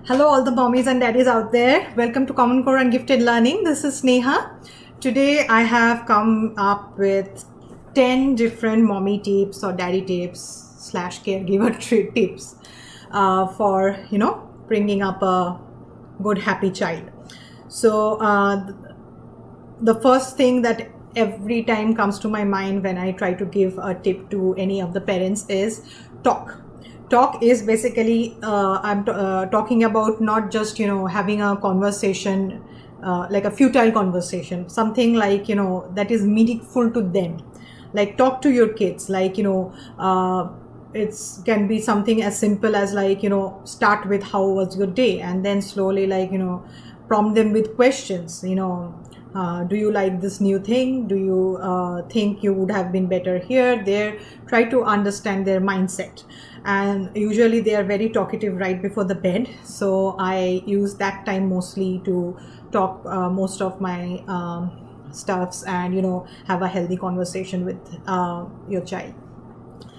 Hello, all the mommies and daddies out there. Welcome to Common Core and Gifted Learning. This is Sneha. Today, I have come up with 10 different mommy tips or daddy tips slash caregiver tips for bringing up a good, happy child. So, the first thing that every time comes to my mind when I try to give a tip to any of the parents is talk is basically I'm talking about not just having a conversation like a futile conversation, something like that is meaningful to them. Like, talk to your kids, like it's can be something as simple as like start with how was your day, and then slowly like prompt them with questions. Do you like this new thing? Do you think you would have been better here, there? Try to understand their mindset. And usually they are very talkative right before the bed, so I use that time mostly to talk most of my stuffs and have a healthy conversation with your child.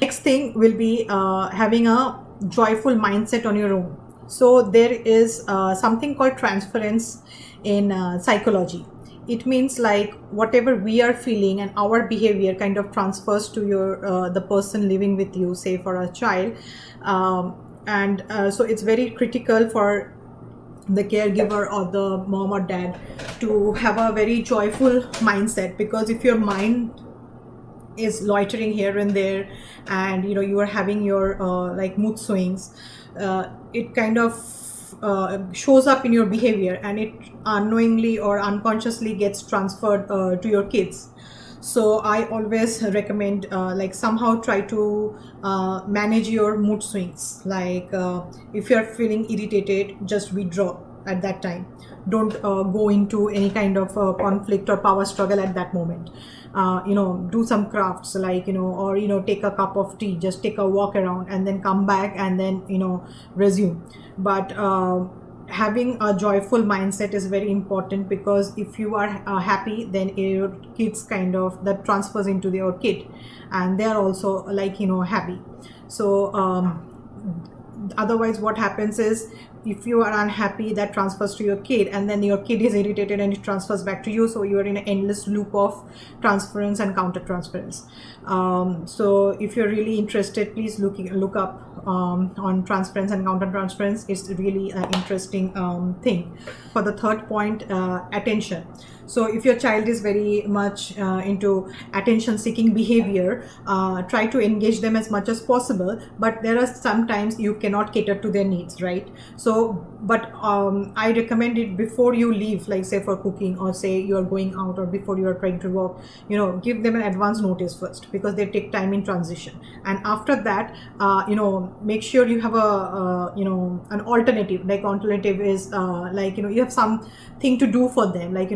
Next thing will be having a joyful mindset on your own. So there is something called transference in psychology. It means like whatever we are feeling and our behavior kind of transfers to your the person living with you, say for a child. And so it's very critical for the caregiver or the mom or dad to have a very joyful mindset, because if your mind is loitering here and there and you are having your like mood swings, it kind of shows up in your behavior, and it unknowingly or unconsciously gets transferred to your kids. So I always recommend like somehow try to manage your mood swings. Like if you're feeling irritated, just withdraw at that time. Don't go into any kind of conflict or power struggle at that moment. Do some crafts, like or take a cup of tea, just take a walk around and then come back and then resume. But having a joyful mindset is very important, because if you are happy, then your kids kind of that transfers into your kid, and they are also like happy. So otherwise what happens is, if you are unhappy, that transfers to your kid, and then your kid is irritated and it transfers back to you, so you are in an endless loop of transference and counter transference. So if you're really interested, please look up on transference and counter transference. It's really an interesting thing. For the third point, attention. So if your child is very much into attention seeking behavior, try to engage them as much as possible, but there are sometimes you cannot cater to their needs, right? So but I recommend it before you leave, like say for cooking, or say you are going out, or before you are trying to work, give them an advance notice first, because they take time in transition. And after that, make sure you have a an alternative. Like alternative is like you have something to do for them, like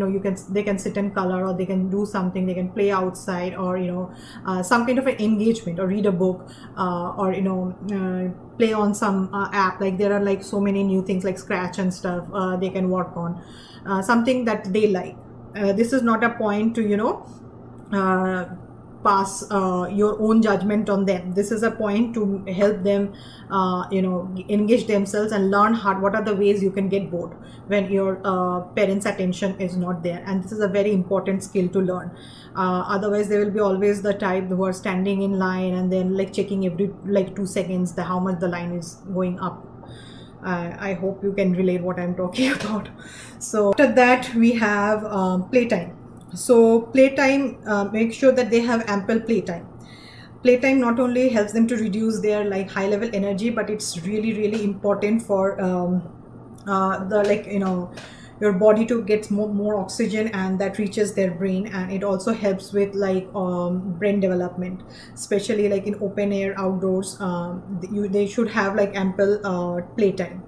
they can sit and color, or they can do something, they can play outside, or some kind of an engagement, or read a book, or play on some app. Like there are like so many new things like Scratch and stuff they can work on, something that they like. This is not a point to pass your own judgment on them. This is a point to help them engage themselves and learn what are the ways you can get bored when your parents' attention is not there. And this is a very important skill to learn. Otherwise they will be always the type who are standing in line and then like checking every like 2 seconds how much the line is going up. I hope you can relate what I'm talking about. So after that we have playtime. So playtime, make sure that they have ample playtime. Playtime not only helps them to reduce their like high level energy, but it's really important for the like your body to get more oxygen, and that reaches their brain, and it also helps with like brain development, especially like in open air outdoors. They should have like ample playtime.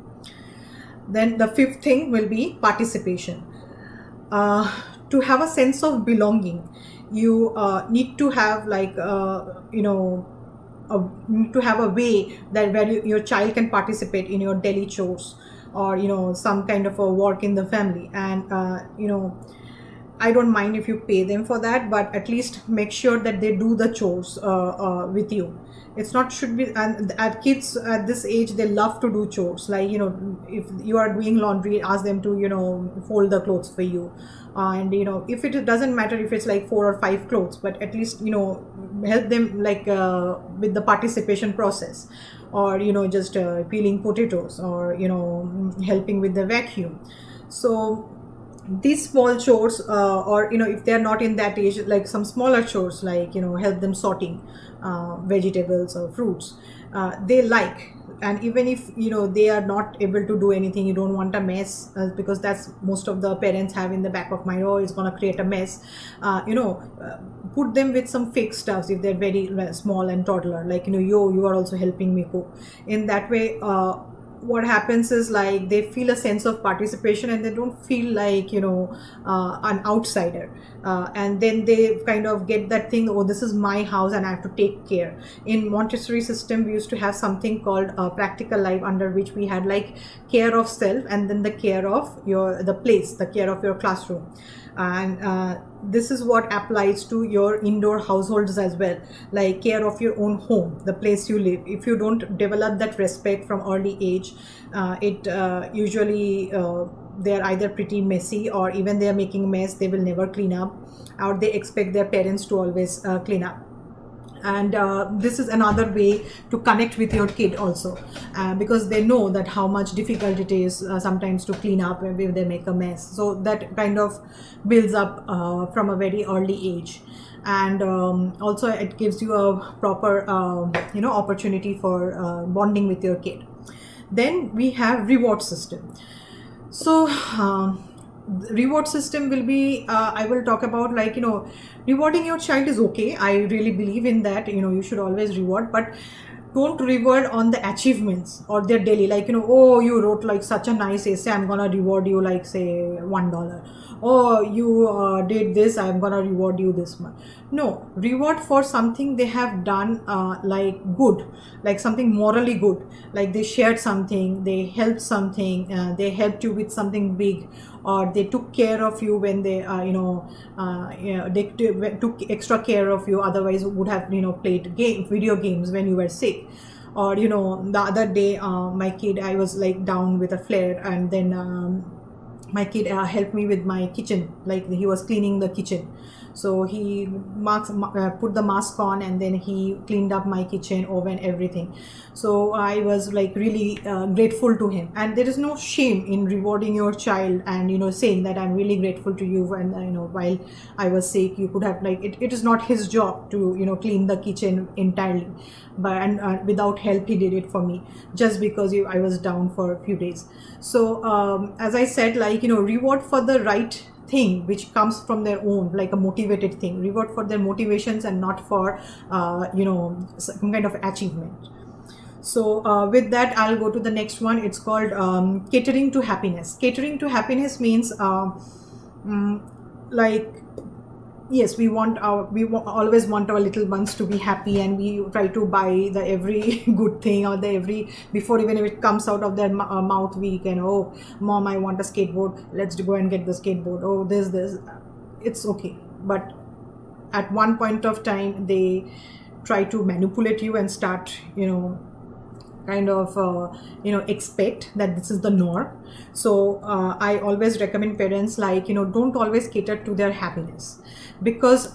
Then the fifth thing will be participation. To have a sense of belonging, you need to have like need to have a way that where your child can participate in your daily chores, or some kind of a work in the family. And I don't mind if you pay them for that, but at least make sure that they do the chores with you. It's not should be, and at kids at this age, they love to do chores. Like, if you are doing laundry, ask them to, fold the clothes for you. And, if it doesn't matter if it's like 4 or 5 clothes, but at least, help them like with the participation process, or, just peeling potatoes, or, helping with the vacuum. So these small chores, or if they're not in that age, like some smaller chores, like help them sorting vegetables or fruits, they like. And even if they are not able to do anything, you don't want a mess, because that's most of the parents have in the back of mind, oh, it's going to create a mess. Put them with some fake stuffs if they're very small and toddler, like you are also helping me cook. In that way, what happens is, like, they feel a sense of participation, and they don't feel like an outsider, and then they kind of get that thing, oh, this is my house and I have to take care. In Montessori system, we used to have something called practical life, under which we had like care of self, and then the care of the care of your classroom. And this is what applies to your indoor households as well, like care of your own home, the place you live. If you don't develop that respect from early age, it usually they're either pretty messy, or even they're making a mess, they will never clean up, or they expect their parents to always clean up. And this is another way to connect with your kid also, because they know that how much difficult it is sometimes to clean up if they make a mess. So that kind of builds up from a very early age. And also it gives you a proper opportunity for bonding with your kid. Then we have reward system. So reward system will be, I will talk about, like, rewarding your child is okay. I really believe in that. You should always reward, but don't reward on the achievements or their daily, like, oh, you wrote like such a nice essay, I'm gonna reward you like, say, $1. Oh, you did this, I'm gonna reward you this much. No, reward for something they have done, like good, like something morally good, like they shared something, they helped something, they helped you with something big, or they took care of you when they they took extra care of you, otherwise would have played video games when you were sick. Or the other day, my kid, I was like down with a flare, and then my kid helped me with my kitchen, like he was cleaning the kitchen. So he put the mask on, and then he cleaned up my kitchen, oven, everything. So I was like really grateful to him. And there is no shame in rewarding your child and saying that I'm really grateful to you, and while I was sick, you could have, like, it is not his job to clean the kitchen entirely, but without help he did it for me, just because I was down for a few days. So as I said, like, reward for the right thing which comes from their own, like a motivated thing, reward for their motivations, and not for some kind of achievement. So with that, I'll go to the next one. It's called catering to happiness. Catering to happiness means like, yes, we always want our little ones to be happy, and we try to buy the every good thing, or the every, before even if it comes out of their mouth, we can, oh, mom, I want a skateboard, let's go and get the skateboard. Oh, this, it's okay. But at one point of time, they try to manipulate you and start kind of expect that this is the norm. So I always recommend parents, like, don't always cater to their happiness, because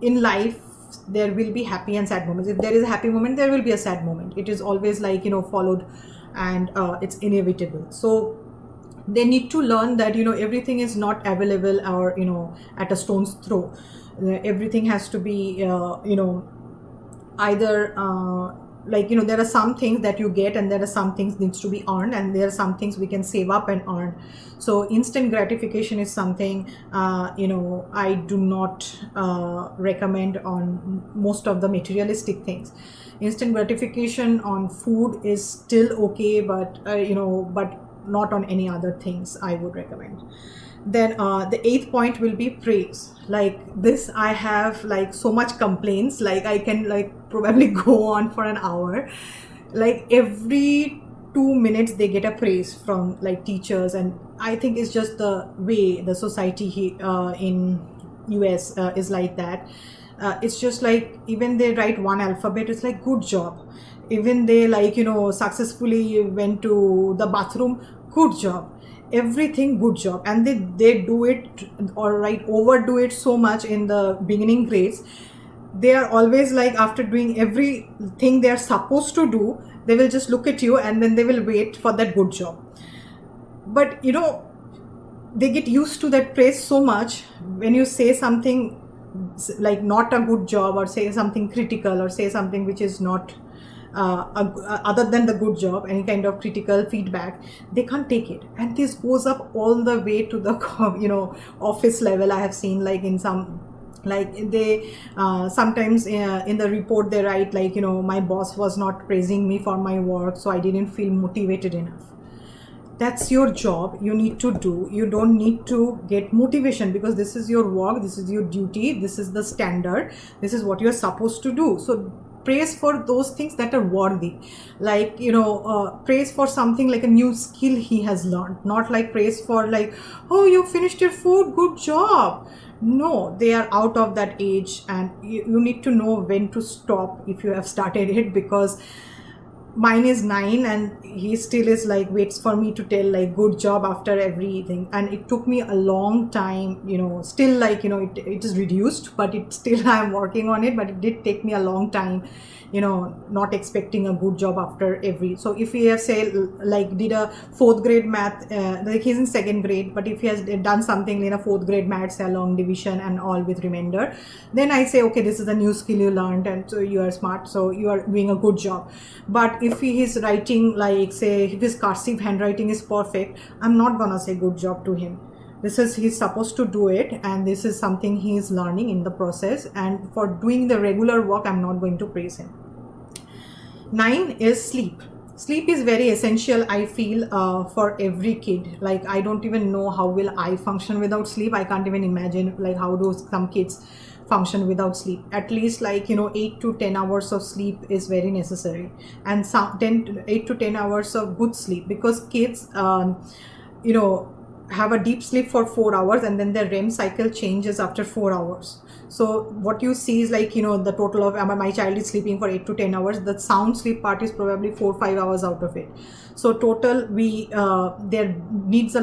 in life there will be happy and sad moments. If there is a happy moment, there will be a sad moment. It is always like followed, and it's inevitable. So they need to learn that everything is not available, or at a stone's throw. Everything has to be either like, there are some things that you get, and there are some things needs to be earned, and there are some things we can save up and earn. So instant gratification is something I do not recommend on most of the materialistic things. Instant gratification on food is still okay, but but not on any other things I would recommend. Then the 8th point will be praise. Like this, I have like so much complaints, like I can like probably go on for an hour. Like every 2 minutes they get a praise from like teachers, and I think it's just the way the society in US is like that. It's just like even they write one alphabet, it's like good job. Even they like successfully went to the bathroom, good job. Everything good job, and they do it or right overdo it so much in the beginning grades. They are always like, after doing everything they are supposed to do, they will just look at you and then they will wait for that good job. But they get used to that praise so much. When you say something like not a good job, or say something critical, or say something which is not other than the good job, any kind of critical feedback, they can't take it, and this goes up all the way to the office level. I have seen like in some, like they sometimes in the report they write like my boss was not praising me for my work, so I didn't feel motivated enough. That's your job, you need to do. You don't need to get motivation, because this is your work, this is your duty, this is the standard, this is what you're supposed to do. So praise for those things that are worthy, like praise for something like a new skill he has learned, not like praise for like, oh, you finished your food, good job. No, they are out of that age, and you need to know when to stop if you have started it, because mine is 9 and he still is like waits for me to tell like good job after everything. And it took me a long time, still like it is reduced, but it still I'm working on it, but it did take me a long time, not expecting a good job after every. So if he has say like did a 4th grade math, like he's in 2nd grade, but if he has done something in a 4th grade maths, long division and all with remainder, then I say, okay, this is a new skill you learned, and so you are smart, so you are doing a good job. But if he is writing like, say if his cursive handwriting is perfect, I'm not gonna say good job to him. He's supposed to do it, and this is something he is learning in the process, and for doing the regular work I'm not going to praise him. 9 is sleep. Sleep is very essential, I feel, for every kid. Like I don't even know how will I function without sleep. I can't even imagine like how do some kids function without sleep. At least like 8 to 10 hours of sleep is very necessary, and 8 to 10 hours of good sleep, because kids have a deep sleep for 4 hours, and then their REM cycle changes after 4 hours. So what you see is like the total of my child is sleeping for 8 to 10 hours. The sound sleep part is probably 4-5 hours out of it. So total they need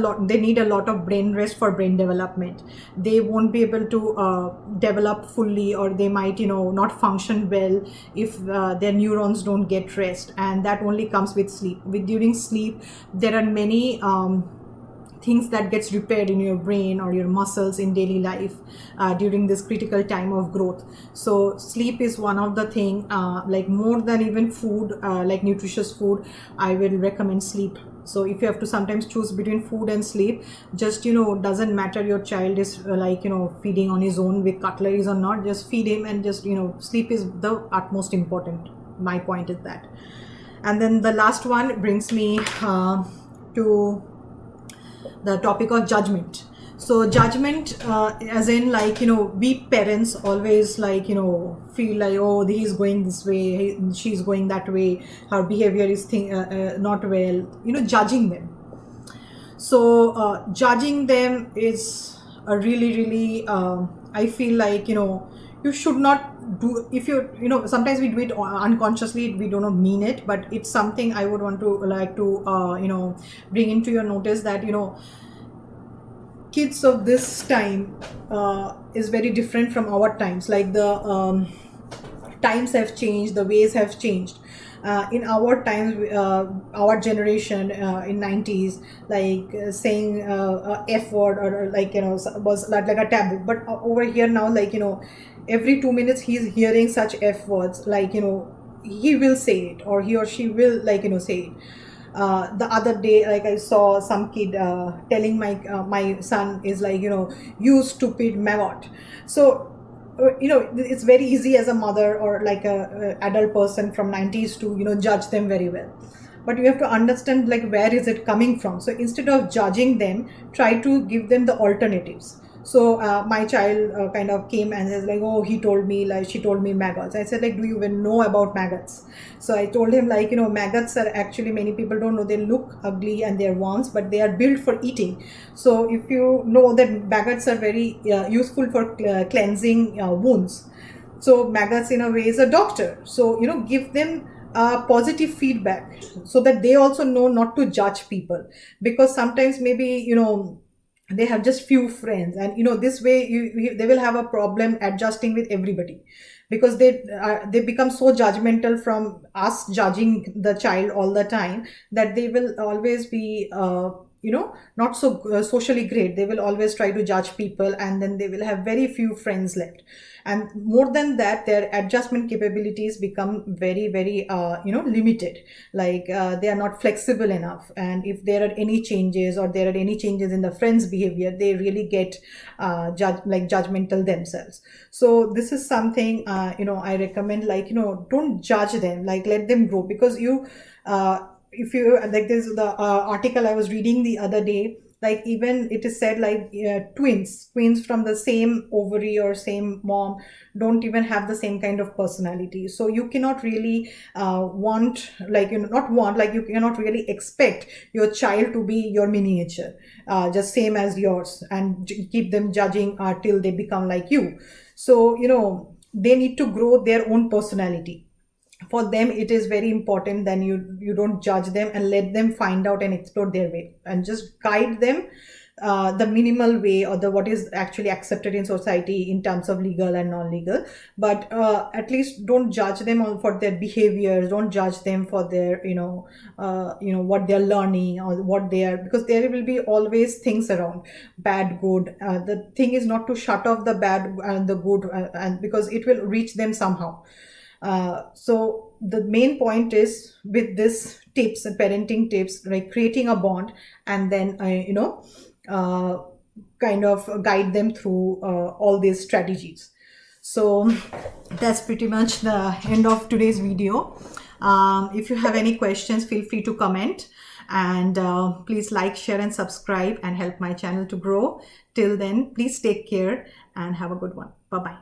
a lot of brain rest for brain development. They won't be able to develop fully, or they might not function well if their neurons don't get rest, and that only comes with sleep. During sleep there are many things that gets repaired in your brain or your muscles in daily life during this critical time of growth. So sleep is one of the thing, like more than even food, like nutritious food, I will recommend sleep. So if you have to sometimes choose between food and sleep, just doesn't matter your child is like feeding on his own with cutleries or not, just feed him, and just sleep is the utmost important. My point is that. And then the last one brings me to the topic of judgment. So judgment, as in like we parents always like feel like, oh, he is going this way, she's going that way, her behavior is not well, judging them. So judging them is a really I feel like you should not do. If sometimes we do it unconsciously, we do not mean it, but it's something I would want to like to bring into your notice, that kids of this time is very different from our times. Like the times have changed, the ways have changed. In our times, our generation in 90s, like saying F word or like was like a taboo. But over here now, like every 2 minutes he's hearing such F words, like he will say it, or he or she will like say it. The other day, like I saw some kid telling my son is like you stupid maggot. So it's very easy as a mother or like a adult person from 90s to judge them very well, but you have to understand like where is it coming from. So instead of judging them, try to give them the alternatives. So my child kind of came and says like, oh, he told me, like, she told me maggots. I said like, do you even know about maggots? So I told him like, maggots are actually, many people don't know, they look ugly and they're worms, but they are built for eating. So if you know that maggots are very useful for cleansing wounds. So maggots in a way is a doctor. So give them positive feedback so that they also know not to judge people, because sometimes maybe they have just few friends, and this way they will have a problem adjusting with everybody, because they become so judgmental from us judging the child all the time, that they will always be not so socially great. They will always try to judge people, and then they will have very few friends left. And more than that, their adjustment capabilities become very, very limited. Like they are not flexible enough, and if there are any changes, or there are any changes in the friends behavior, they really get judgmental themselves. So this is something I recommend, like don't judge them, like let them grow. Because if you like, there's the article I was reading the other day, like even it is said like twins from the same ovary or same mom don't even have the same kind of personality. So you cannot really want, like not want, like you cannot really expect your child to be your miniature, just same as yours, and keep them judging till they become like you. So they need to grow their own personality. For them it is very important, then you don't judge them, and let them find out and explore their way, and just guide them the minimal way, or the what is actually accepted in society in terms of legal and non-legal. But at least don't judge them for their behaviors, don't judge them for their what they're learning, or what they are, because there will be always things around, bad, good. The thing is not to shut off the bad and the good, and because it will reach them somehow. So the main point is, with this tips and parenting tips, like creating a bond, and then uh, kind of guide them through all these strategies. So that's pretty much the end of today's video. If you have any questions, feel free to comment, and please like, share and subscribe, and help my channel to grow. Till then, please take care and have a good one. Bye bye.